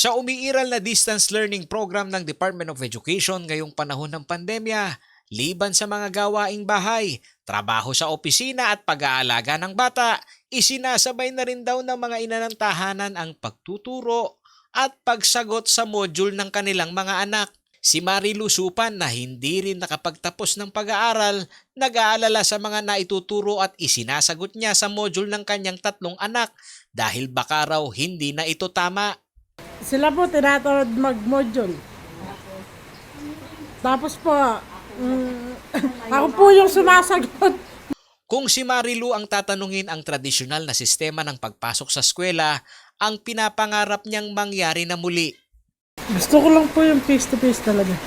Sa umiiral na distance learning program ng Department of Education ngayong panahon ng pandemya, liban sa mga gawaing bahay, trabaho sa opisina at pag-aalaga ng bata, isinasabay na rin daw ng mga ina ng tahanan ang pagtuturo at pagsagot sa module ng kanilang mga anak. Si Marilu Supan na hindi rin nakapagtapos ng pag-aaral, nag-aalala sa mga naituturo at isinasagot niya sa module ng kanyang 3 anak dahil baka raw hindi na ito tama. Sila po tinatamad mag-module. Tapos po, ako po yung sumasagot. Kung si Marilu ang tatanungin, ang tradisyonal na sistema ng pagpasok sa eskwela ang pinapangarap niyang mangyari na muli. Gusto ko lang po yung face-to-face talaga.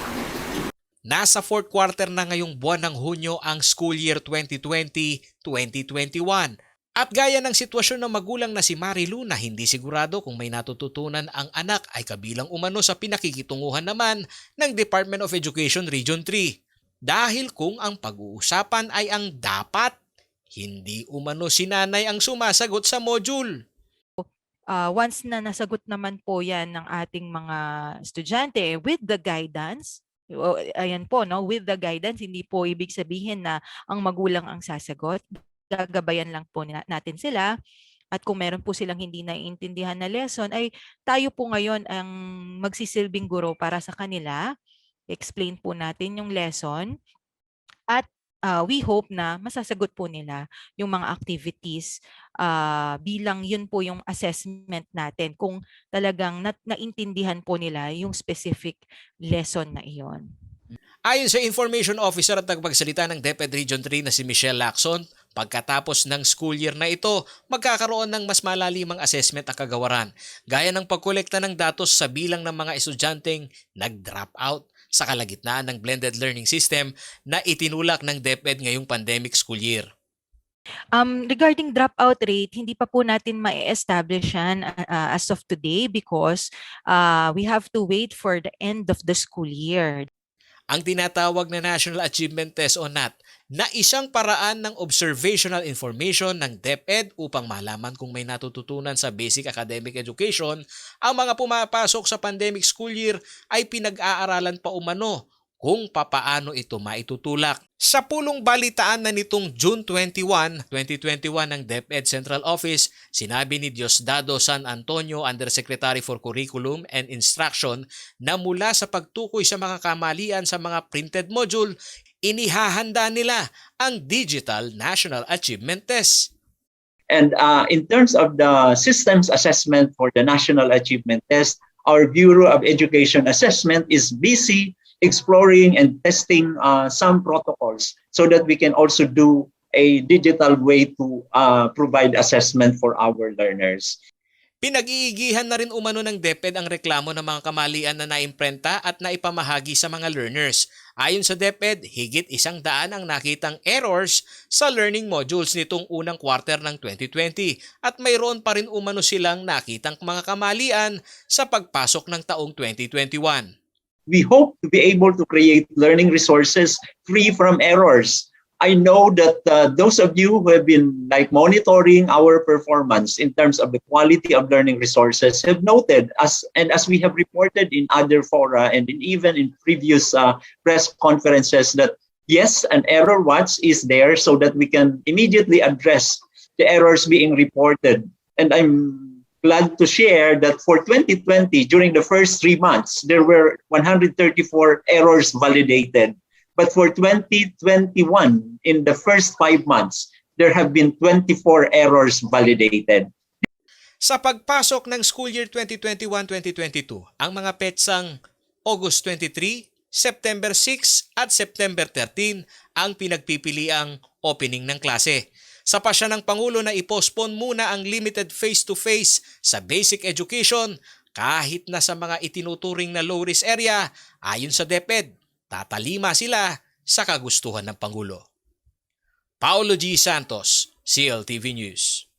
Nasa 4th quarter na ngayong buwan ng Hunyo ang school year 2020-2021. At gaya ng sitwasyon ng magulang na si Marilu na hindi sigurado kung may natututunan ang anak ay kabilang umano sa pinakikitunguhan naman ng Department of Education Region 3. Dahil kung ang pag-uusapan ay ang dapat, hindi umano si nanay ang sumasagot sa module. Once na nasagot naman po yan ng ating mga estudyante with the guidance, ayan po, no, with the guidance, hindi po ibig sabihin na ang magulang ang sasagot. Gagabayan lang po natin sila. At kung meron po silang hindi naiintindihan na lesson, ay tayo po ngayon ang magsisilbing guro para sa kanila. Explain po natin yung lesson. At we hope na masasagot po nila yung mga activities bilang yun po yung assessment natin kung talagang naintindihan po nila yung specific lesson na iyon. Ayon sa Information Officer at nagpagsalita ng DepEd Region 3 na si Michelle Lacson, pagkatapos ng school year na ito, magkakaroon ng mas malalimang assessment ang kagawaran, gaya ng pagkolekta ng datos sa bilang ng mga estudyanteng nag-drop out sa kalagitnaan ng blended learning system na itinulak ng DepEd ngayong pandemic school year. Regarding dropout rate, hindi pa po natin ma-establish yan as of today because we have to wait for the end of the school year. Ang tinatawag na National Achievement Test o NAT na isang paraan ng observational information ng DepEd upang malaman kung may natututunan sa basic academic education, ang mga pumapasok sa pandemic school year ay pinag-aaralan pa umano kung papaano ito maitutulak. Sa pulong balitaan na nitong June 21, 2021 ng DepEd Central Office, sinabi ni Diosdado San Antonio, Undersecretary for Curriculum and Instruction, na mula sa pagtukoy sa mga kamalian sa mga printed module, inihahanda nila ang Digital National Achievement Test. And in terms of the systems assessment for the National Achievement Test, our Bureau of Education Assessment is busy exploring and testing some protocols so that we can also do a digital way to provide assessment for our learners. Pinag-iigihan na rin umano ng DepEd ang reklamo ng mga kamalian na naimprenta at naipamahagi sa mga learners. Ayon sa DepEd, higit 100 ang nakitang errors sa learning modules nitong unang quarter ng 2020 at mayroon pa rin umano silang nakitang mga kamalian sa pagpasok ng taong 2021. We hope to be able to create learning resources free from errors. I know that those of you who have been monitoring our performance in terms of the quality of learning resources have noted, as we have reported in other fora and even in previous press conferences, that yes, an error watch is there so that we can immediately address the errors being reported. And I'm glad to share that for 2020, during the first 3 months, there were 134 errors validated. But for 2021, in the first 5 months, there have been 24 errors validated. Sa pagpasok ng school year 2021-2022, ang mga petsang August 23, September 6 at September 13 ang pinagpipiliang opening ng klase. Sa pasya ng Pangulo na i-postpone muna ang limited face-to-face sa basic education kahit na sa mga itinuturing na low-risk area, ayon sa DepEd, tatalima sila sa kagustuhan ng Pangulo. Paulo G. Santos, CLTV News.